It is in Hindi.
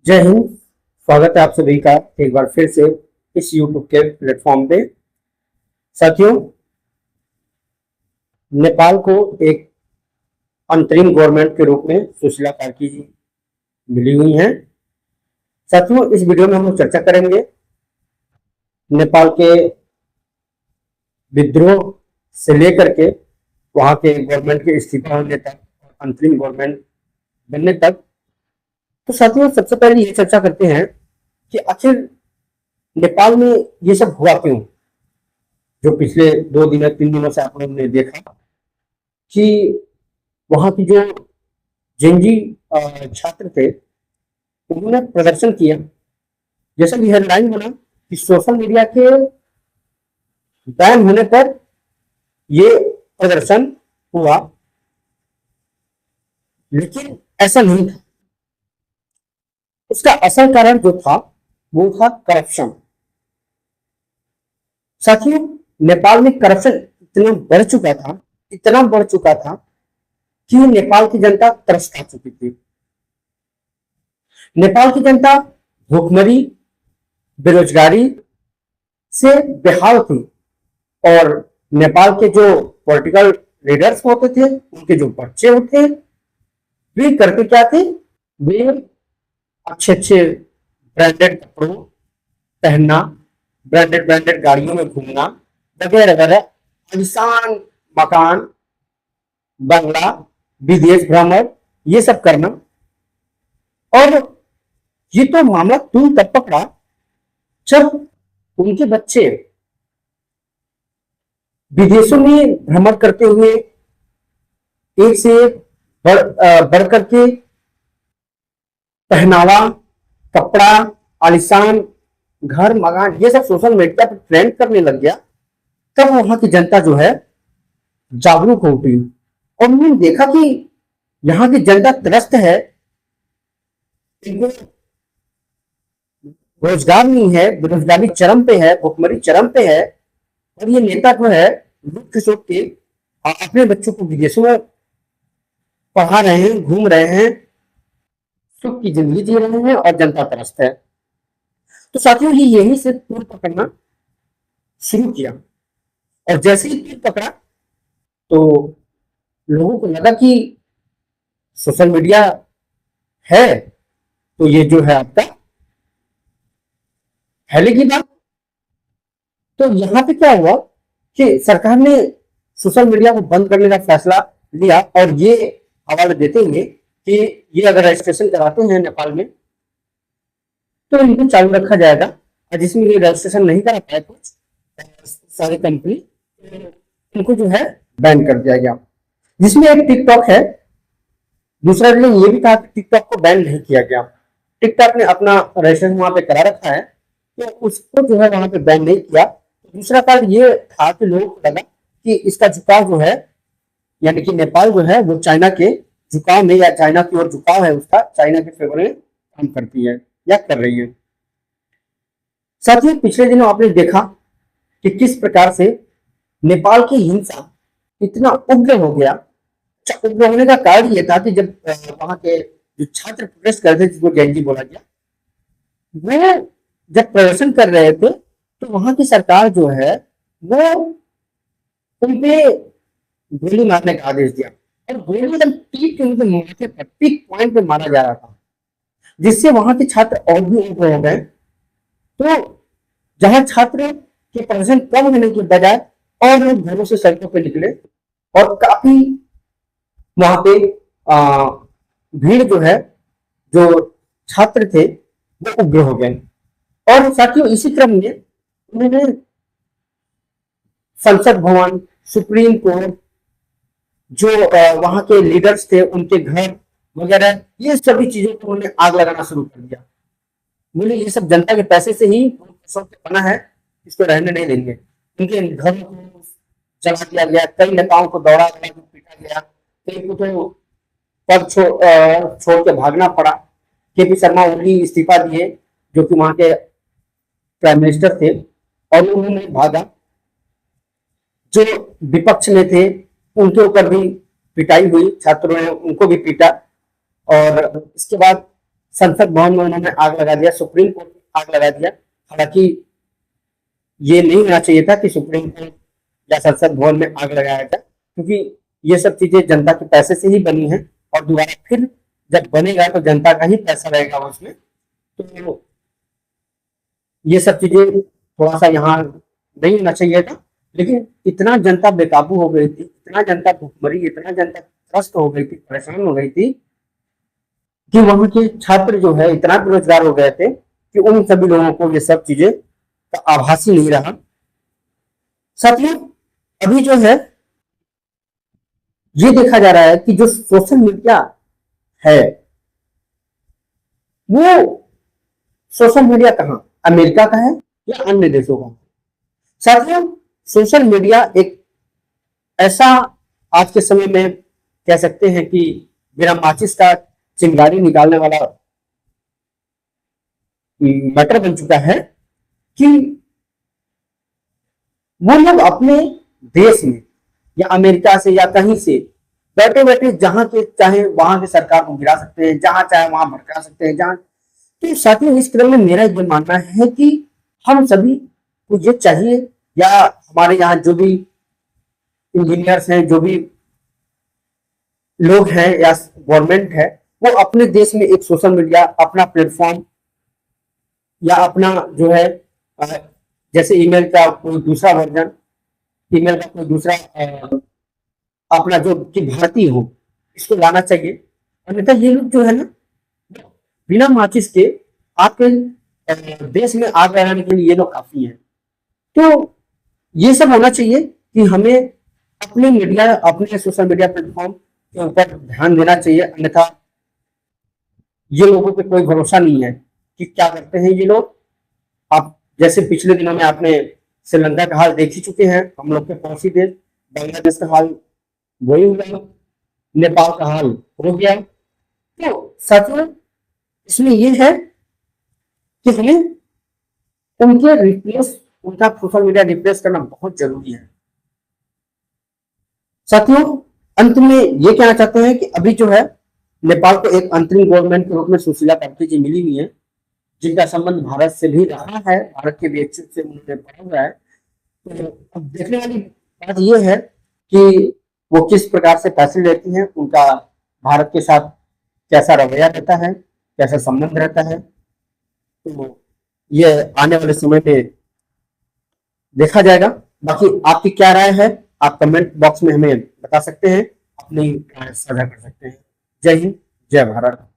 जय हिंद। स्वागत है आप सभी का एक बार फिर से इस YouTube के प्लेटफॉर्म पे। साथियों, नेपाल को एक अंतरिम गवर्नमेंट के रूप में सुशीला कार्की जी मिली हुई हैं। साथियों, इस वीडियो में हम लोग चर्चा करेंगे नेपाल के विद्रोह से लेकर के वहां के गवर्नमेंट के इस्तीफा होने तक, अंतरिम गवर्नमेंट बनने तक। तो साथियों, सबसे पहले ये चर्चा करते हैं कि आखिर नेपाल में ये सब हुआ क्यों। जो पिछले 2 दिन 3 दिनों से आप लोगों ने देखा कि वहां की जो जेनजी छात्र थे, उन्होंने प्रदर्शन किया। जैसा कि हेडलाइन बना कि सोशल मीडिया के बैन होने पर ये प्रदर्शन हुआ, लेकिन ऐसा नहीं था। उसका असल कारण जो था वो था करप्शन। साथियों, नेपाल में करप्शन इतना बढ़ चुका था कि नेपाल की जनता तरस खा चुकी थी। नेपाल की जनता भूखमरी, बेरोजगारी से बेहाल थी। और नेपाल के जो पॉलिटिकल लीडर्स होते थे, उनके जो बच्चे होते, वे करते क्या थे? वे अच्छे अच्छे ब्रांडेड कपड़ों पहनना, ब्रांडेड ब्रांडेड गाड़ियों में घूमना, वगैरह वगैरह, आलिशान मकान, बंगला, विदेश भ्रमण, ये सब करना। और ये तो मामला तूल तब पकड़ा जब उनके बच्चे विदेशों में भ्रमण करते हुए एक से एक बढ़ करके पहनावा, कपड़ा, आलिशान घर मकान, ये सब सोशल मीडिया पर ट्रेंड करने लग गया। तब वहां की जनता जो है जागरूक हो उठी और उन्होंने देखा कि यहाँ की जनता त्रस्त है, इनको रोजगार नहीं है, बेरोजगारी चरम पे है, भुखमरी चरम पे है। और ये नेता जो है लूट खसोट के अपने बच्चों को विदेशों में पढ़ा रहे हैं, घूम रहे हैं, सुख की जिंदगी जी रहे हैं और जनता त्रस्त है। तो साथियों, ये यही से तूल पकड़ना शुरू किया। और जैसे ही तूल पकड़ा तो लोगों को लगा कि सोशल मीडिया है तो ये जो है आपका फैलेगी बात। तो यहाँ पे क्या हुआ कि सरकार ने सोशल मीडिया को बंद करने का फैसला लिया और ये हवाला देते हुए कि ये अगर रजिस्ट्रेशन कराते हैं नेपाल में तो इनको चालू रखा जाएगा, और जिसमें ये रजिस्ट्रेशन नहीं करा पाए कुछ सारी कंपनी, इनको जो है बैन कर दिया गया। जिसमें एक टिकटॉक है। दूसरा रीजन ये भी था कि टिकटॉक को बैन नहीं किया गया। टिकटॉक ने अपना रजिस्ट्रेशन वहां पे करा रखा है, तो उसको जो है वहां पे बैन नहीं किया। दूसरा कारण ये था कि लोगों को लगा कि इसका झुकाव जो है, यानी कि नेपाल जो है वो चाइना के झुकाव में, या चाइना की ओर झुकाव है उसका, चाइना के फेवर में काम करती है या कर रही है। साथ ही पिछले दिनों आपने देखा कि किस प्रकार से नेपाल की हिंसा इतना उग्र हो गया। उग्र होने का कारण यह था कि जब वहां के जो छात्र प्रोटेस्ट कर रहे थे, जिसको जेनजी बोला गया, वे जब प्रदर्शन कर रहे थे तो वहां की सरकार जो है वो उनपे गोली मारने का आदेश दिया। और गोली एकदम पीक के उनके माथे पर, पीक पॉइंट पे मारा जा रहा था, जिससे वहां के छात्र और भी उग्र हो गए। तो जहां छात्र के प्रदर्शन कम होने के बजाय और लोग घरों से सड़कों पर निकले और काफी वहां पे भीड़ जो है, जो छात्र थे वो उग्र हो गए। और साथियों, इसी क्रम में उन्होंने संसद भवन, सुप्रीम कोर्ट, जो वहां के लीडर्स थे उनके घर वगैरह, ये सभी चीजों को उन्होंने आग लगाना शुरू कर दिया। बोले ये सब जनता के पैसे से ही बना है, इसको रहने नहीं देंगे। उनके घरों को जला दिया गया, कई नेताओं को दौड़ा गया, पीटा गया, कई को तो पद छोड़ के भागना पड़ा। केपी शर्मा ओली इस्तीफा दिए, जो कि वहां के प्राइम मिनिस्टर थे, और उन्होंने भागा। जो विपक्ष में थे उनके ऊपर भी पिटाई हुई, छात्रों ने उनको भी पीटा। और इसके बाद संसद भवन में उन्होंने आग लगा दिया, सुप्रीम कोर्ट में आग लगा दिया। हालांकि ये नहीं होना चाहिए था कि सुप्रीम कोर्ट या संसद भवन में आग लगाया जाए, क्योंकि ये सब चीजें जनता के पैसे से ही बनी है और दोबारा फिर जब बनेगा तो जनता का ही पैसा रहेगा उसमें। तो ये सब चीजें थोड़ा सा यहाँ नहीं होना चाहिए था। लेकिन इतना जनता बेकाबू हो गई थी, इतना जनता भूखमरी, इतना जनता त्रस्त हो गई थी, परेशान हो गई थी कि वहां के छात्र जो है इतना बेरोजगार हो गए थे कि उन सभी लोगों को ये सब चीजें का आभास ही नहीं रहा। साथियों, अभी जो है ये देखा जा रहा है कि जो सोशल मीडिया है वो सोशल मीडिया कहाँ, अमेरिका का है या अन्य देशों का। साथियों, सोशल मीडिया एक ऐसा आज के समय में कह सकते हैं कि बिना माचिस का चिंगारी निकालने वाला मैटर बन चुका है कि वो लोग अपने देश में या अमेरिका से या कहीं से बैठे बैठे जहां के चाहे वहां की सरकार को गिरा सकते हैं, जहां चाहे वहां भड़का सकते हैं, जहां। तो साथियों, इस क्रम में मेरा ये मानना है कि हम सभी को ये चाहिए, या हमारे यहाँ जो भी इंजीनियर्स हैं, जो भी लोग हैं या गवर्नमेंट है, वो अपने देश में एक सोशल मीडिया अपना प्लेटफॉर्म या अपना जो है जैसे ईमेल का कोई दूसरा वर्जन, ईमेल का कोई दूसरा अपना जो कि भारतीय हो, इसको लाना चाहिए। अन्यथा ये लोग जो है ना बिना माचिस के आपके देश में आग लगाने के लिए ये लोग काफी है। तो ये सब होना चाहिए कि हमें अपने मीडिया, अपने सोशल मीडिया प्लेटफॉर्म के ऊपर ध्यान देना चाहिए। अन्यथा ये लोगों पे कोई भरोसा नहीं है कि क्या करते हैं ये लोग। आप जैसे पिछले दिनों में आपने श्रीलंका का हाल देख ही चुके हैं, हम लोग के पड़ोसी देश बांग्लादेश का हाल वही हुआ, नेपाल का हाल हो गया। तो साथियों, इसमें यह है कि हमें उनके रिप्लेस, उनका सोशल मीडिया रिप्लेस करना बहुत जरूरी है। साथियों, अंत में ये कहना चाहते हैं कि अभी जो है नेपाल को एक अंतरिम गवर्नमेंट के रूप में सुशीला कार्की जी मिली हुई है, जिनका संबंध भारत से भी रहा है, भारत के बीएचयू से उन्होंने पढ़ा हुआ है। तो अब देखने वाली बात यह है कि वो किस प्रकार से फैसले लेती हैं, उनका भारत के साथ कैसा रवैया रहता है, कैसा संबंध रहता है। तो ये आने वाले समय में देखा जाएगा। बाकी आपकी क्या राय है, आप कमेंट बॉक्स में हमें बता सकते हैं, अपनी राय साझा कर सकते हैं। जय हिंद, जय भारत।